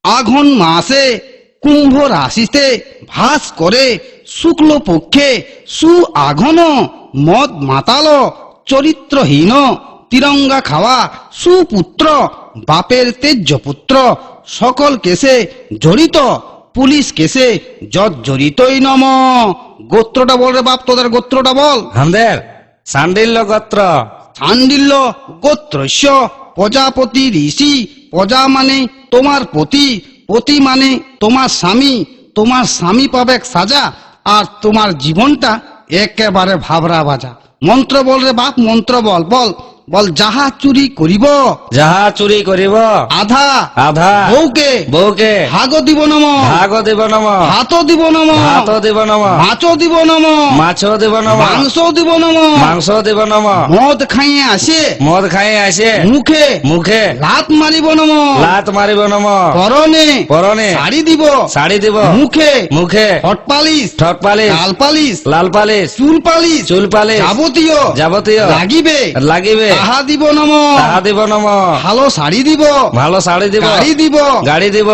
আঘন মাসে কুম্ভ রাশিতে ভাস করে শুক্ল পক্ষে সুআঘন মদ মাতাল চরিত্রহীন তিরঙ্গা খাওয়া সুপুত্র বাপের তেজ্য পুত্র সকল কেসে জড়িত পুলিশ কেসে জর্জরিতই নম। গোত্রটা বল রে বাপ, তোদের গোত্রটা বল। আমাদের সান্ডিল্য গোত্র। সান্ডিল্য গোত্রস্য প্রজাপতি ঋষি। প্রজা মানে তোমার পতি, পতি মানে তোমার স্বামী, তোমার স্বামী পাবে সাজা, আর তোমার জীবনটা একেবারে ভাবরা বাজা। মন্ত্র বল রে বাপ, মন্ত্র বল বল বল। যাহা চুরি করিব যাহা চুরি করিব আধা আধা বউকে বউকে ভাগ দিব নম, ভাগ দিব নম, হাত দিব নম, ভাত দিব নম, মাছ দিব নম, মাছ দিব নম, মাংস দিব নম। মাংস দিব নম। মদ খাইয়ে আসে মদ খাই আসে মুখে মুখে লাত মারিব নম, লাত মারিব নম। পরনে পরনে শাড়ি দিব, শাড়ি দিব মুখে মুখে হট পালিশ, ঠট পালিশ, লাল পালিশ, লাল পালিশ, চুল পালিশ, চুল পালিশ, যাবতীয় যাবতীয় লাগিবে লাগিবে তাহা দিব নম। তাহা দিব নম। ভালো শাড়ি দিব, ভালো শাড়ি দিব, গাড়ি দিব, গাড়ি দিব,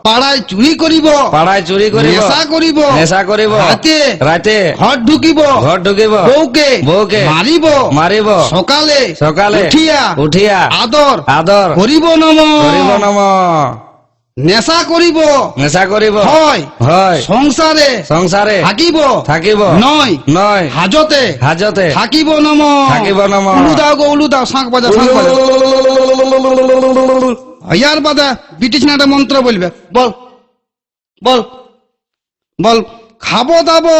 পাড়ায় চুরি করিব, পাড়ায় চুরি করিব, নেশা করিব, নেশা করিব, রাতে রাতে ঘর ঢুকিব, ঘর ঢুকিব, বউকে বউকে মারিব, মারিব, সকালে সকালে উঠিয়া উঠিয়া আদর আদর করিব নম। করিব নম। নেশা করিব নেশা করিব হয় হয় সংসারে সংসারে থাকিব থাকিব নয় নয় হাজতে হাজতে থাকিব নম। থাকিব নম। উলু দাও গো উলু দাও, শাঁখ বাজা শাঁখ বাজা। ইয়ার বাদা ব্রিটিশ না একটা মন্ত্র বলবে, বল বল বল। খাবো দাবো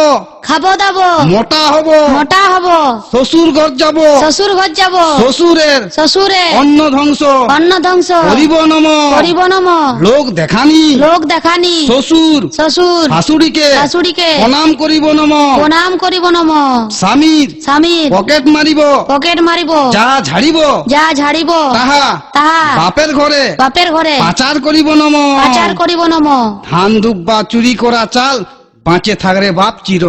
খাবো দাবো মোটা হব, মোটা হব, শ্বশুর ঘর যাব, শ্বশুর ঘর যাব, শ্বশুরের শ্বশুরে অন্ন ধ্বংস অন্ন ধ্বংস করিব নম। করিব নম। লোক দেখানি লোক দেখানি শ্বশুর শ্বশুর শাশুড়িকে শাশুড়িকে প্রণাম করিব নম। প্রণাম করিব নম। স্বামীর স্বামীর পকেট মারিব, পকেট মারিব, যা ঝাড়িব যা ঝাড়িব তাহা তাহা বাপের ঘরে বাপের ঘরে পাচার করিব নম। পাচার করিব নম। ধান দুব্বা চুরি করা চাল বাঁচে থাকরে বাপ চির